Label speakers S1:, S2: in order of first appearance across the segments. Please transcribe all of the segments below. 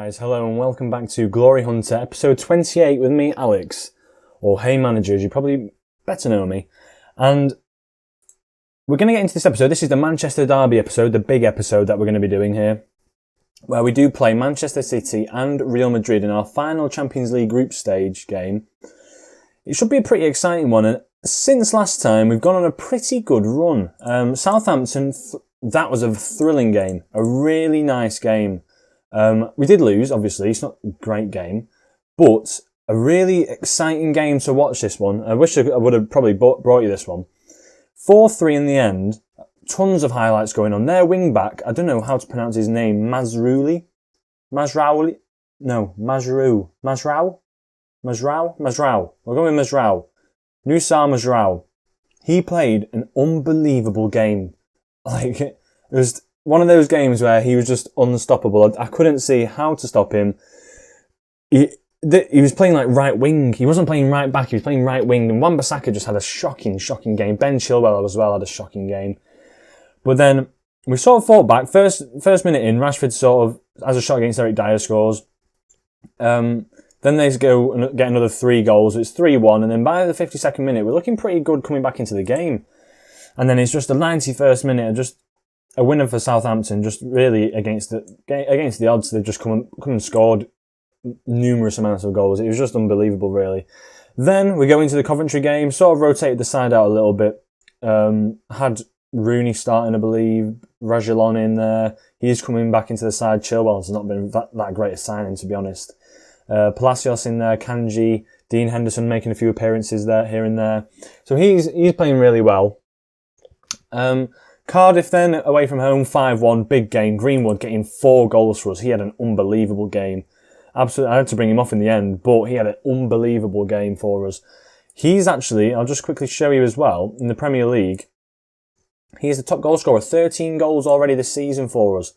S1: guys, hello and welcome back to Glory Hunter, episode 28 with me, Alex, or Haymanager, as you probably better know me. And we're going to get into this episode. This is the Manchester Derby episode, the big episode that we're going to be doing here, where we do play Manchester City and Real Madrid in our final Champions League group stage game. It should be a pretty exciting one, and since last time, we've gone on a pretty good run. Southampton, that was a thrilling game, a really nice game. We did lose, obviously, it's not a great game, but a really exciting game to watch this one. I wish I would have probably brought you this one. 4-3 in the end, tons of highlights going on. Their wing-back, I don't know how to pronounce his name, Mazrou? We're going with Mazrou. Nusar Mazrou. He played an unbelievable game. It was one of those games where he was just unstoppable. I couldn't see how to stop him. He was playing like right wing. He wasn't playing right back. He was playing right wing. And Wan-Bissaka just had a shocking game. Ben Chilwell as well had a shocking game. But then we sort of fought back. First minute in, Rashford sort of has a shot against Eric Dyer, scores. Then they go and get another 3 goals. It's 3-1. And then by the 52nd minute, we're looking pretty good coming back into the game. And then it's just the 91st minute, just a winner for Southampton, just really against the odds. They've just come and scored numerous amounts of goals. It was just unbelievable, really. Then we go into the Coventry game, sort of rotated the side out a little bit. Had Rooney starting, I believe, Rajalon in there. He's coming back into the side. Chilwell's not been that great a signing, to be honest. Palacios in there, Kanji, Dean Henderson making a few appearances there, here and there. So he's playing really well. Cardiff then, away from home, 5-1, big game. Greenwood getting 4 goals for us. He had an unbelievable game. Absolutely, I had to bring him off in the end, but he had an unbelievable game for us. He's actually, I'll just quickly show you as well, in the Premier League, he is the top goal scorer, 13 goals already this season for us.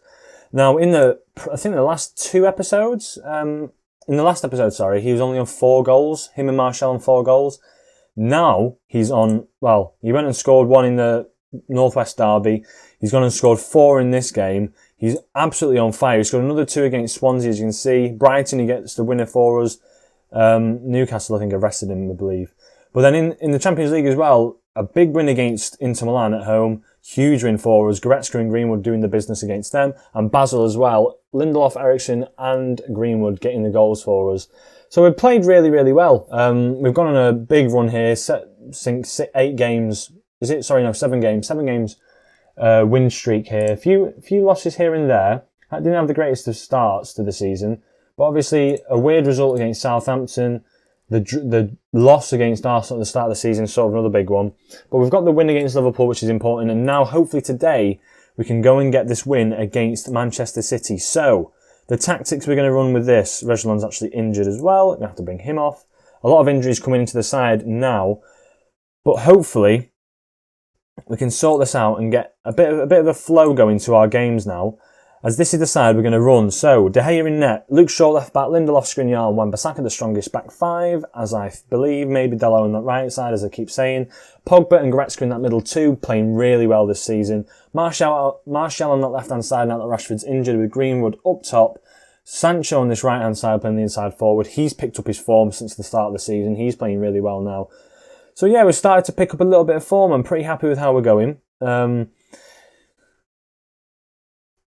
S1: Now, in the last 2 episodes, in the last episode, he was only on 4 goals, him and Martial on 4 goals. Now, he's on, he went and scored 1 in the Northwest Derby. He's gone and scored 4 in this game. He's absolutely on fire. He scored another 2 against Swansea, as you can see. Brighton, he gets the winner for us. Newcastle, I think, arrested him, I believe. But then in the Champions League as well, a big win against Inter Milan at home. Huge win for us. Goretzka and Greenwood doing the business against them. And Basel as well. Lindelof, Eriksson and Greenwood getting the goals for us. So we've played really, really well. We've gone on a big run here. 8 games. 7 games. 7 games win streak here. A few losses here and there. I didn't have the greatest of starts to the season. But obviously, a weird result against Southampton. The loss against Arsenal at the start of the season is sort of another big one. But we've got the win against Liverpool, which is important. And now, hopefully today, we can go and get this win against Manchester City. So, the tactics we're going to run with this. Reguilon's actually injured as well. We're going to have to bring him off. A lot of injuries coming into the side now. But hopefully, we can sort this out and get a bit of a flow going to our games now. As this is the side we're going to run. So, De Gea in net, Luke Shaw left back, Lindelof, Skriniar and Wan-Bissaka the strongest back 5, as I believe. Maybe Dello on that right side, as I keep saying. Pogba and Goretzka in that middle 2, playing really well this season. Martial on that left-hand side, now that Rashford's injured, with Greenwood up top. Sancho on this right-hand side, playing the inside forward. He's picked up his form since the start of the season. He's playing really well now. So yeah, we've started to pick up a little bit of form. I'm pretty happy with how we're going.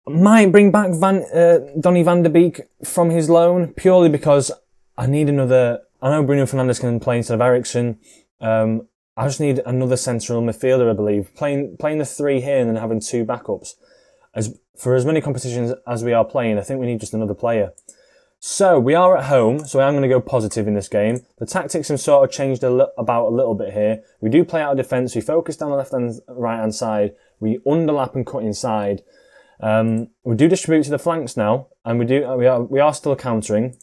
S1: Might bring back Donny van de Beek from his loan, purely because I need another. I know Bruno Fernandes can play instead of Eriksson. I just need another central midfielder, I believe. Playing the 3 here and then having 2 backups. For as many competitions as we are playing, I think we need just another player. So, we are at home, so I'm going to go positive in this game. The tactics have sort of changed about a little bit here. We do play out of defence, we focus down the left-hand, right-hand side, we underlap and cut inside. We do distribute to the flanks now, and we are still countering.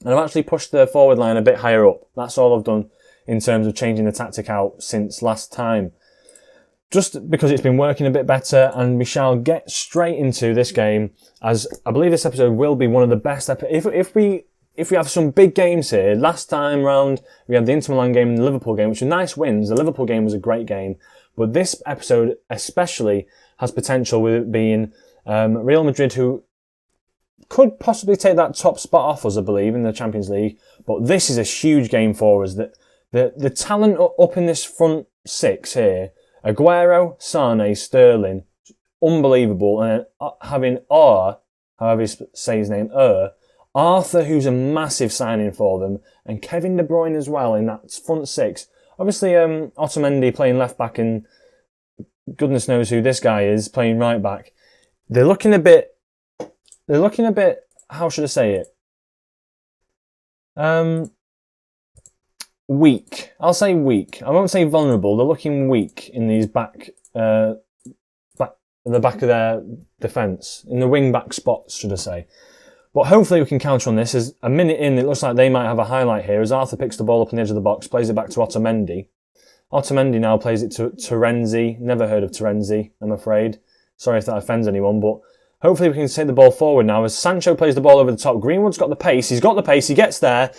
S1: And I've actually pushed the forward line a bit higher up. That's all I've done in terms of changing the tactic out since last time. Just because it's been working a bit better, and we shall get straight into this game, as I believe this episode will be one of the best. If we have some big games here, last time round we had the Inter Milan game and the Liverpool game, which were nice wins. The Liverpool game was a great game, but this episode especially has potential with it being Real Madrid, who could possibly take that top spot off us, I believe, in the Champions League. But this is a huge game for us. The talent up in this front six here, Aguero, Sane, Sterling, unbelievable. And having however you say his name, Arthur, who's a massive signing for them, and Kevin De Bruyne as well in that front six. Obviously, Otamendi playing left back, and goodness knows who this guy is playing right back. They're looking a bit. How should I say it? Weak. I'll say weak. I won't say vulnerable. They're looking weak in these the back of their defence, in the wing back spots, should I say. But hopefully we can counter on this. As a minute in, it looks like they might have a highlight here as Arthur picks the ball up on the edge of the box, plays it back to Otamendi. Otamendi now plays it to Terenzi. Never heard of Terenzi, I'm afraid. Sorry if that offends anyone, but hopefully we can take the ball forward now as Sancho plays the ball over the top. Greenwood's got the pace. He's got the pace. He gets there.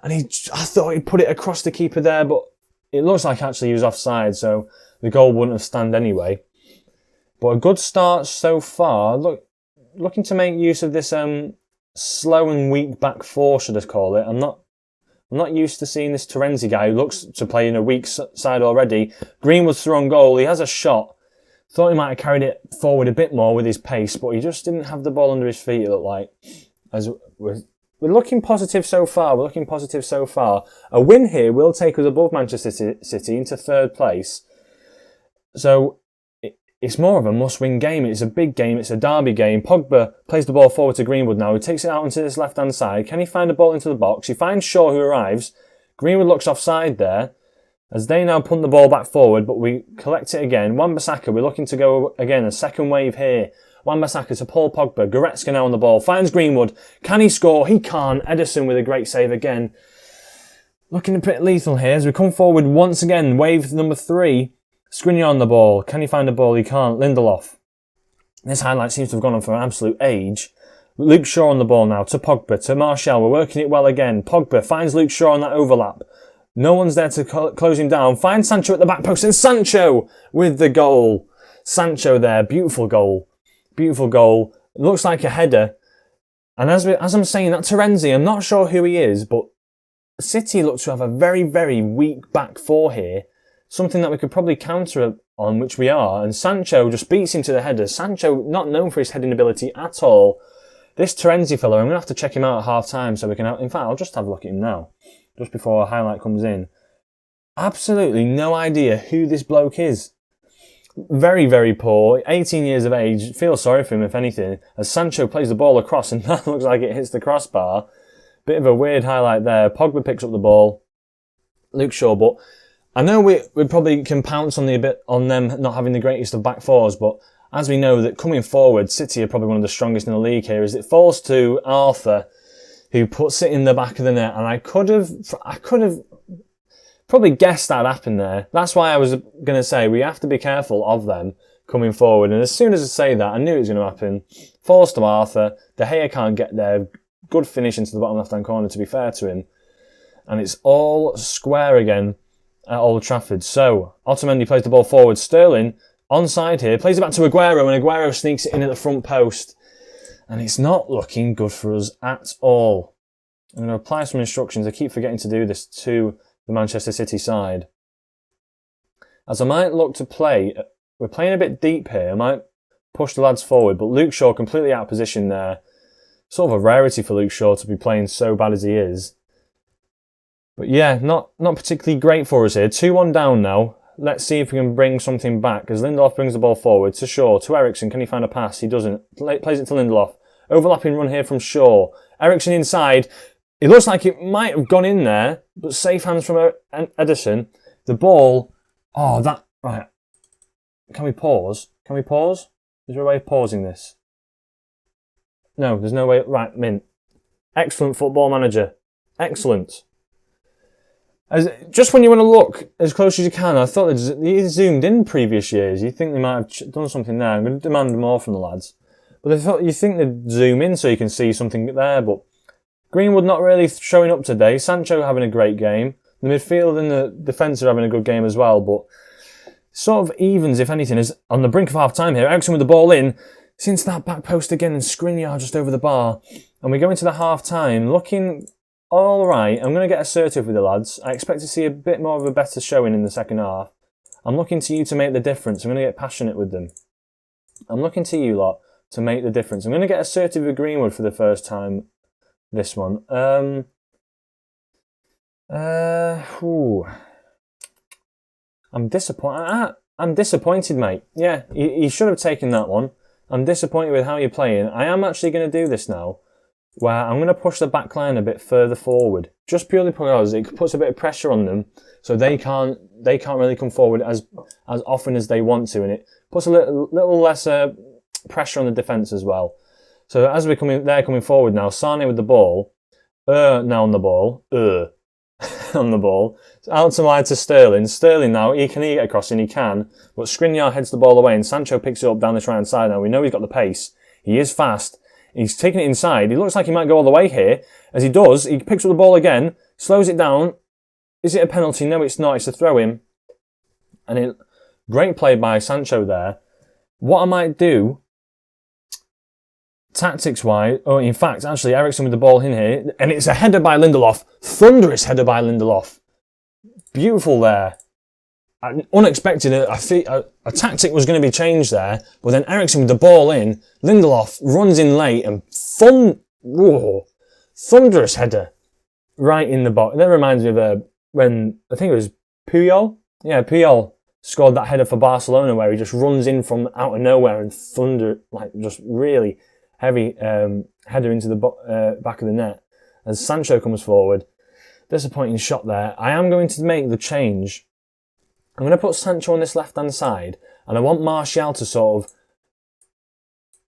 S1: And I thought he'd put it across the keeper there, but it looks like actually he was offside, so the goal wouldn't have stand anyway. But a good start so far. Looking to make use of this slow and weak back four, should I call it. I'm not used to seeing this Terenzi guy who looks to play in a weak side already. Greenwood's through on goal. He has a shot. Thought he might have carried it forward a bit more with his pace, but he just didn't have the ball under his feet, it looked like. As we're looking positive so far. A win here will take us above Manchester City into third place. So it's more of a must-win game. It's a big game. It's a derby game. Pogba plays the ball forward to Greenwood now. He takes it out onto this left-hand side. Can he find a ball into the box? He finds Shaw, who arrives. Greenwood looks offside there as they now punt the ball back forward, but we collect it again. Wan-Bissaka, we're looking to go again, a second wave here. Wan-Bissaka to Paul Pogba. Goretzka now on the ball. Finds Greenwood. Can he score? He can't. Ederson with a great save again. Looking a bit lethal here as we come forward once again. Wave number 3. Skriniar on the ball. Can he find a ball? He can't. Lindelof. This highlight seems to have gone on for an absolute age. Luke Shaw on the ball now to Pogba, to Martial. We're working it well again. Pogba finds Luke Shaw on that overlap. No one's there to close him down. Finds Sancho at the back post, and Sancho with the goal. Sancho there. Beautiful goal. Beautiful goal. It looks like a header. And as I'm saying, that Terenzi, I'm not sure who he is, but City look to have a very, very weak back four here. Something that we could probably counter on, which we are. And Sancho just beats him to the header. Sancho, not known for his heading ability at all. This Terenzi fellow, I'm going to have to check him out at half-time so we can... In fact, I'll just have a look at him now, just before a highlight comes in. Absolutely no idea who this bloke is. Very, very poor. 18 years of age. Feel sorry for him, if anything, as Sancho plays the ball across and that looks like it hits the crossbar. Bit of a weird highlight there. Pogba picks up the ball. Luke Shaw, but... I know we probably can pounce on them not having the greatest of back fours, but as we know that coming forward, City are probably one of the strongest in the league here, as it falls to Arthur, who puts it in the back of the net, and I could have probably guessed that happened there. That's why I was going to say we have to be careful of them coming forward, and as soon as I say that, I knew it was going to happen. Falls to Arthur, De Gea can't get there, good finish into the bottom left-hand corner to be fair to him, and it's all square again at Old Trafford. So, Otamendi plays the ball forward. Sterling, onside here, plays it back to Aguero, and Aguero sneaks it in at the front post. And it's not looking good for us at all. I'm going to apply some instructions. I keep forgetting to do this to the Manchester City side. As I might look to play, we're playing a bit deep here. I might push the lads forward, but Luke Shaw completely out of position there. Sort of a rarity for Luke Shaw to be playing so bad as he is. But yeah, not particularly great for us here. 2-1 down now. Let's see if we can bring something back. As Lindelof brings the ball forward to Shaw, to Eriksen. Can he find a pass? He doesn't. Plays it to Lindelof. Overlapping run here from Shaw. Eriksen inside. It looks like it might have gone in there, but safe hands from Ederson. The ball... Oh, that... Right. Can we pause? Can we pause? Is there a way of pausing this? No, there's no way... Right, mint. Excellent football manager. Excellent. Just when you want to look as close as you can, I thought they zoomed in previous years. You think they might have done something there. I'm going to demand more from the lads. But you think they'd zoom in so you can see something there. But Greenwood not really showing up today. Sancho having a great game. The midfield and the defence are having a good game as well. But sort of evens, if anything, is on the brink of half-time here. Eriksen with the ball in. Since that back post again and Skriniar just over the bar. And we go into the half-time looking all right. I'm going to get assertive with the lads. I expect to see a bit more of a better showing in the second half. I'm looking to you to make the difference. I'm going to get passionate with them. I'm looking to you lot to make the difference. I'm going to get assertive with Greenwood for the first time this one. I'm disappointed. I'm disappointed, mate. Yeah, you should have taken that one. I'm disappointed with how you're playing. I am actually going to do this now, where I'm going to push the back line a bit further forward, just purely because it puts a bit of pressure on them, so they can't really come forward as often as they want to, and it puts a little less pressure on the defence as well. So as they're coming forward now, Sane with the ball, now on the ball, on the ball. Out to wide to Sterling. Sterling now, he can get across and he can, but Skriniar heads the ball away and Sancho picks it up down this right hand side now. We know he's got the pace. He is fast. He's taking it inside. He looks like he might go all the way here. As he does, he picks up the ball again, slows it down. Is it a penalty? No, it's not. It's a throw-in. And great play by Sancho there. What I might do, tactics-wise, in fact, actually, Eriksen with the ball in here, and it's a header by Lindelof. Thunderous header by Lindelof. Beautiful there. Unexpected. A tactic was going to be changed there, but then Eriksen with the ball in, Lindelof runs in late and thunderous header right in the box. That reminds me of when, I think it was Puyol? Yeah, Puyol scored that header for Barcelona where he just runs in from out of nowhere and just really heavy header into the back of the net. As Sancho comes forward, disappointing shot there. I am going to make the change. I'm going to put Sancho on this left-hand side, and I want Martial to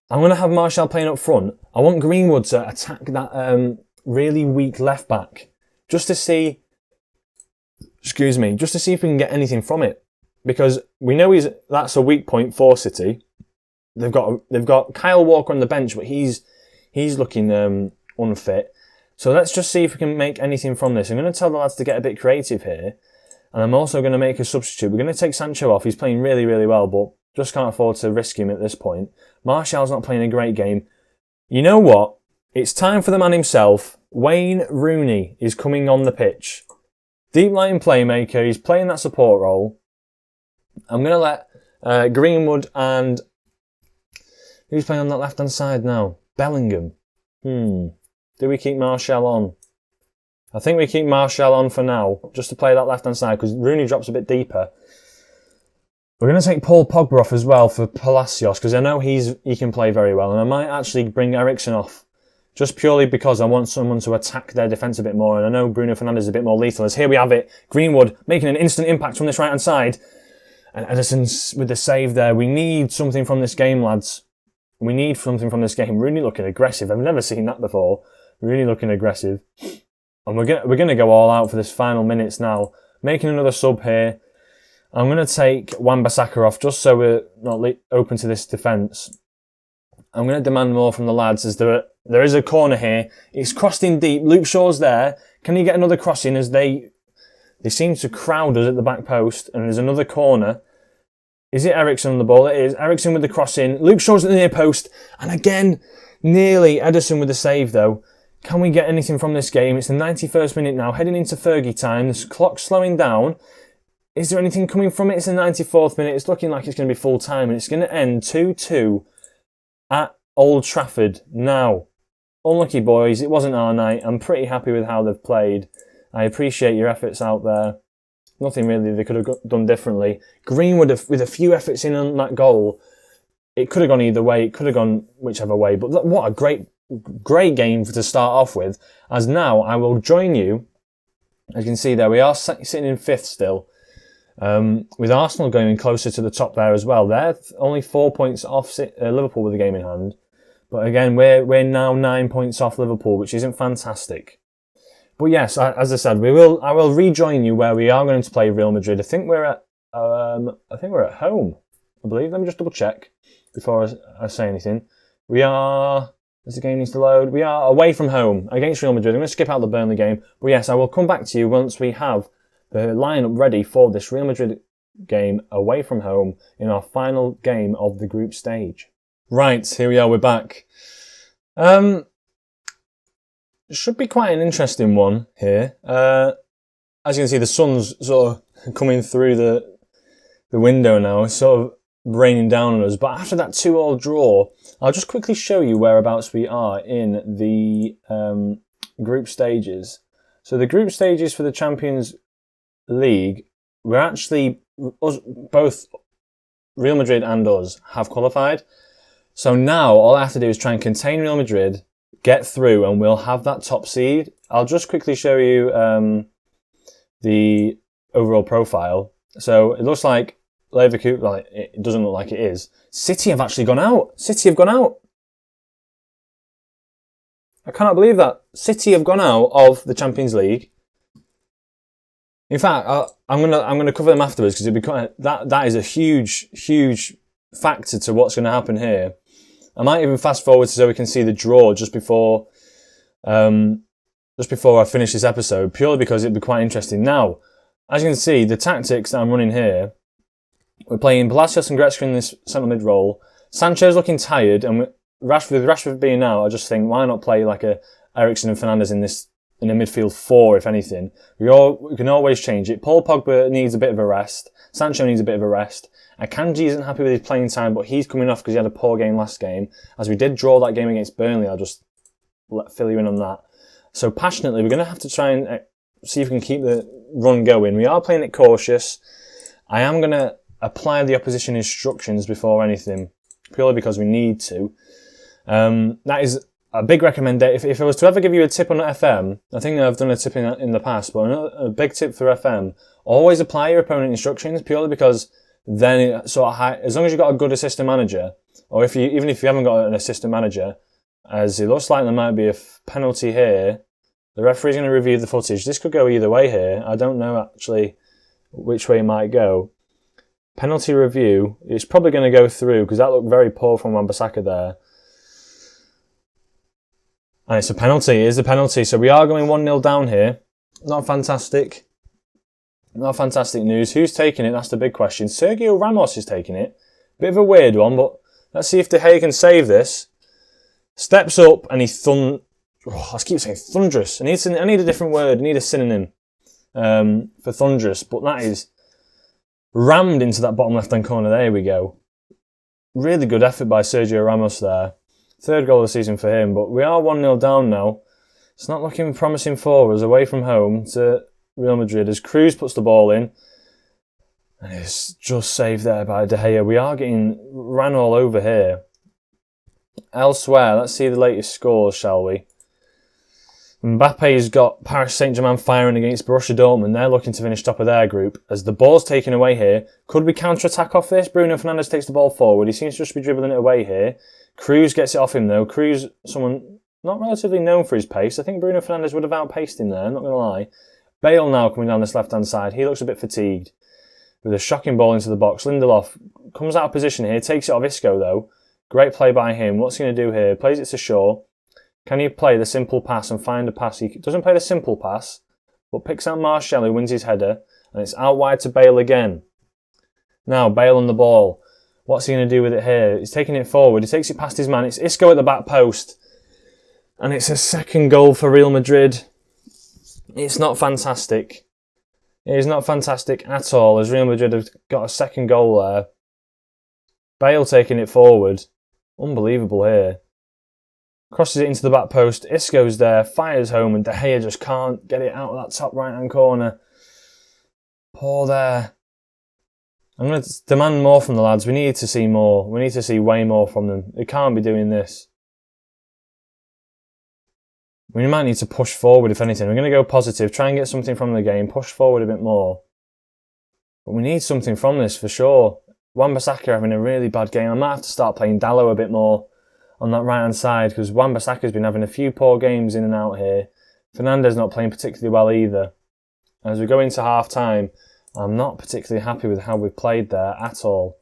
S1: I'm going to have Martial playing up front. I want Greenwood to attack that really weak left-back, just to see if we can get anything from it. Because we know that's a weak point for City. They've got Kyle Walker on the bench, but he's looking unfit. So let's just see if we can make anything from this. I'm going to tell the lads to get a bit creative here. And I'm also going to make a substitute. We're going to take Sancho off. He's playing really, really well, but just can't afford to risk him at this point. Martial's not playing a great game. You know what? It's time for the man himself. Wayne Rooney is coming on the pitch. Deep line playmaker. He's playing that support role. I'm going to let Greenwood and... Who's playing on that left-hand side now? Bellingham. Do we keep Martial on? I think we keep Martial on for now, just to play that left-hand side, because Rooney drops a bit deeper. We're going to take Paul Pogba off as well for Palacios, because I know he can play very well, and I might actually bring Eriksen off, just purely because I want someone to attack their defence a bit more, and I know Bruno Fernandes is a bit more lethal, as here we have it, Greenwood making an instant impact from this right-hand side, and Ederson's with the save there. We need something from this game, lads. We need something from this game. Rooney looking aggressive. I've never seen that before. Rooney looking aggressive. And we're going to go all out for this final minutes now. Making another sub here. I'm going to take Wan-Bissaka off just so we're not open to this defence. I'm going to demand more from the lads as there is a corner here. It's crossed in deep. Luke Shaw's there. Can he get another cross in as they seem to crowd us at the back post? And there's another corner. Is it Eriksen on the ball? It is. Eriksen with the cross in. Luke Shaw's at the near post. And again, nearly Ederson with the save though. Can we get anything from this game? It's the 91st minute now, heading into Fergie time. The clock's slowing down. Is there anything coming from it? It's the 94th minute. It's looking like it's going to be full time, and it's going to end 2-2 at Old Trafford. Now, unlucky boys, it wasn't our night. I'm pretty happy with how they've played. I appreciate your efforts out there. Nothing really they could have done differently. Greenwood, with a few efforts in on that goal, it could have gone either way. It could have gone whichever way. But what a great game to start off with, as now I will join you. As you can see there, we are sitting in 5th still, with Arsenal going closer to the top there as well. They're only 4 points off Liverpool with the game in hand, but again we're now 9 points off Liverpool, which isn't fantastic. But yes, as I said, I will rejoin you where we are going to play Real Madrid. I think we're at home, I believe. Let me just double check before I say anything. We are. As the game needs to load, we are away from home against Real Madrid. I'm going to skip out the Burnley game. But yes, I will come back to you once we have the lineup ready for this Real Madrid game away from home in our final game of the group stage. Right, here we are, we're back. Should be quite an interesting one here. As you can see, the sun's sort of coming through the window now. It's sort of raining down on us. But after that 2-2 draw, I'll just quickly show you whereabouts we are in the group stages. So the group stages for the Champions League, we're actually, both Real Madrid and us have qualified. So now all I have to do is try and contain Real Madrid, get through, and we'll have that top seed. I'll just quickly show you the overall profile. So it looks like Leverkusen, like it doesn't look like it is. City have actually gone out. City have gone out. I cannot believe that. City have gone out of the Champions League. In fact, I'm gonna cover them afterwards because it'd be quite, that is a huge factor to what's going to happen here. I might even fast forward so we can see the draw just before I finish this episode, purely because it'd be quite interesting. Now, as you can see, the tactics that I'm running here, we're playing Palacios and Goretzka in this central mid role. Sancho's looking tired, and with Rashford being out, I just think, why not play like a Eriksen and Fernandes in a midfield 4, if anything. We can always change it. Paul Pogba needs a bit of a rest. Sancho needs a bit of a rest. Akanji isn't happy with his playing time, but he's coming off because he had a poor game last game. As we did draw that game against Burnley, I'll just fill you in on that. So passionately, we're going to have to try and see if we can keep the run going. We are playing it cautious. I am going to apply the opposition instructions before anything, purely because we need to. That is a big recommendation. If I was to ever give you a tip on FM, I think I've done a tip in the past, but a big tip for FM, always apply your opponent instructions, purely because then it sort of as long as you've got a good assistant manager, or even if you haven't got an assistant manager, as it looks like there might be a penalty here, the referee's going to review the footage. This could go either way here. I don't know actually which way it might go. Penalty review, it's probably going to go through because that looked very poor from Wan-Bissaka there. And it's a penalty. It is a penalty. So we are going 1-0 down here. Not fantastic. Not fantastic news. Who's taking it? That's the big question. Sergio Ramos is taking it. Bit of a weird one, but let's see if De Gea can save this. Steps up and I keep saying thunderous. I need a different word. I need a synonym for thunderous. But that is rammed into that bottom left-hand corner. There we go. Really good effort by Sergio Ramos there. 3rd goal of the season for him. But we are 1-0 down now. It's not looking promising for us away from home to Real Madrid as Cruz puts the ball in. And it's just saved there by De Gea. We are getting ran all over here. Elsewhere, let's see the latest scores, shall we? Mbappe's got Paris Saint-Germain firing against Borussia Dortmund. They're looking to finish top of their group. As the ball's taken away here, could we counter-attack off this? Bruno Fernandes takes the ball forward. He seems to just be dribbling it away here. Cruz gets it off him though. Cruz, someone not relatively known for his pace. I think Bruno Fernandes would have outpaced him there, I'm not going to lie. Bale now coming down this left-hand side. He looks a bit fatigued. With a shocking ball into the box. Lindelof comes out of position here. Takes it off Isco though. Great play by him. What's he going to do here? Plays it to Shaw. Can he play the simple pass and find a pass? He doesn't play the simple pass, but picks out Martial, who wins his header. And it's out wide to Bale again. Now, Bale on the ball. What's he going to do with it here? He's taking it forward. He takes it past his man. It's Isco at the back post. And it's a 2nd goal for Real Madrid. It's not fantastic. It is not fantastic at all, as Real Madrid have got a 2nd goal there. Bale taking it forward. Unbelievable here. Crosses it into the back post. Isco's there, fires home, and De Gea just can't get it out of that top right-hand corner. Poor there. I'm going to demand more from the lads. We need to see more. We need to see way more from them. They can't be doing this. We might need to push forward, if anything. We're going to go positive, try and get something from the game, push forward a bit more. But we need something from this for sure. Wan-Bissaka having a really bad game. I might have to start playing Dallo a bit more on that right-hand side because Wan-Bissaka's been having a few poor games in and out here. Fernandes not playing particularly well either. As we go into half-time, I'm not particularly happy with how we've played there at all.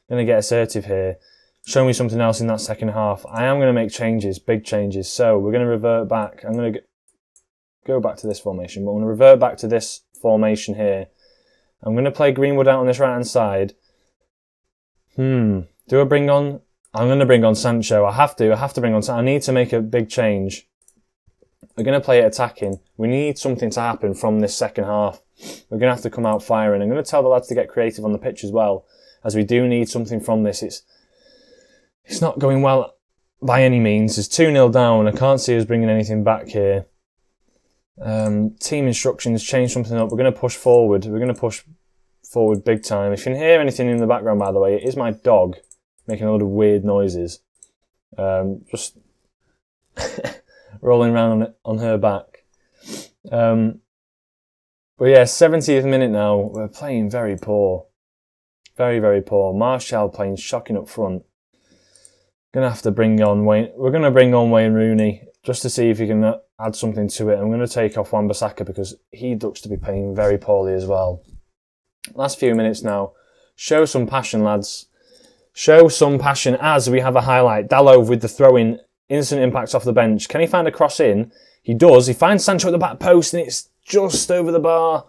S1: Going to get assertive here. Show me something else in that second half. I am going to make changes, big changes. So we're going to revert back. I'm going to go back to this formation, but I'm going to revert back to this formation here. I'm going to play Greenwood out on this right-hand side. Do I bring on I'm going to bring on Sancho. I have to bring on Sancho. I need to make a big change. We're going to play it attacking. We need something to happen from this second half. We're going to have to come out firing. I'm going to tell the lads to get creative on the pitch as well, as we do need something from this. It's not going well by any means. It's 2-0 down. I can't see us bringing anything back here. Team instructions, change something up. We're going to push forward. We're going to push forward big time. If you can hear anything in the background, by the way, it is my dog making a lot of weird noises. Just rolling around on her back. But yeah, 70th minute now. We're playing very poor. Very, very poor. Martial playing shocking up front. Gonna have to bring on Wayne. We're gonna bring on Wayne Rooney just to see if he can add something to it. I'm gonna take off Wan-Bissaka because he looks to be playing very poorly as well. Last few minutes now. Show some passion, lads. Show some passion as we have a highlight. Dalot with the throw-in. Instant impacts off the bench. Can he find a cross in? He does. He finds Sancho at the back post and it's just over the bar.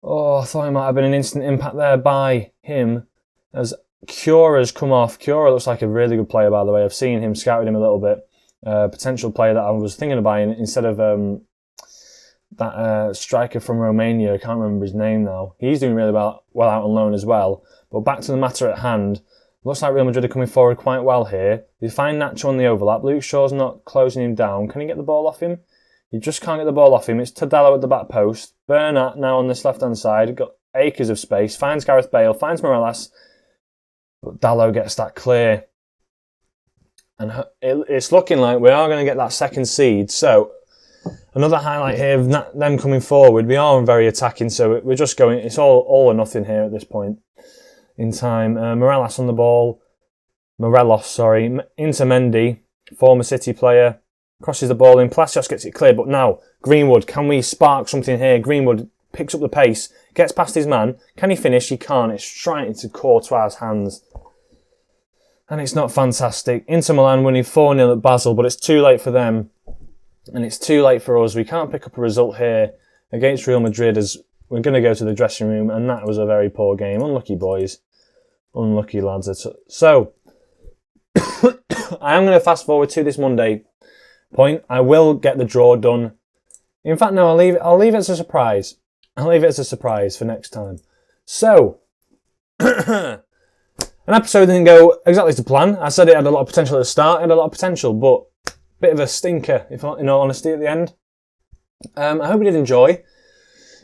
S1: Oh, I thought it might have been an instant impact there by him as Cura's come off. Cura looks like a really good player, by the way. I've seen him, scouted him a little bit. Potential player that I was thinking of buying instead of that striker from Romania. I can't remember his name now. He's doing really well out on loan as well. But back to the matter at hand. Looks like Real Madrid are coming forward quite well here. They find Nacho on the overlap. Luke Shaw's not closing him down. Can he get the ball off him? You just can't get the ball off him. It's Dalot at the back post. Bernat now on this left-hand side. Got acres of space. Finds Gareth Bale. Finds Morales. But Dalot gets that clear. And it's looking like we are going to get that second seed. So, another highlight here of them coming forward. We are very attacking, so we're just going... It's all or nothing here at this point in time. Morelos on the ball. Morelos, sorry. Into Mendy, former City player. Crosses the ball in. Palacios gets it clear, but now, Greenwood, can we spark something here? Greenwood picks up the pace, gets past his man. Can he finish? He can't. It's straight into Courtois' hands. And it's not fantastic. Inter Milan winning 4-0 at Basel, but it's too late for them. And it's too late for us. We can't pick up a result here against Real Madrid as we're going to go to the dressing room, and that was a very poor game. Unlucky, boys. Unlucky, lads. So, I am going to fast forward to this Monday point. I will get the draw done. In fact, no, I'll leave it as a surprise. I'll leave it as a surprise for next time. So, an episode didn't go exactly to plan. I said it had a lot of potential at the start. It had a lot of potential, but a bit of a stinker, if in all honesty, at the end. I hope you did enjoy.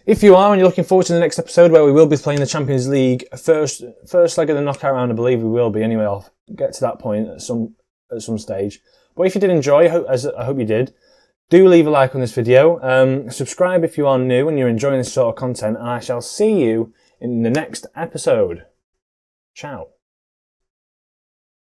S1: If you are and you're looking forward to the next episode where we will be playing the Champions League first leg of the knockout round, I believe we will be. Anyway, I'll get to that point at some stage. But if you did enjoy, I hope you did, do leave a like on this video. Subscribe if you are new and you're enjoying this sort of content, and I shall see you in the next episode. Ciao.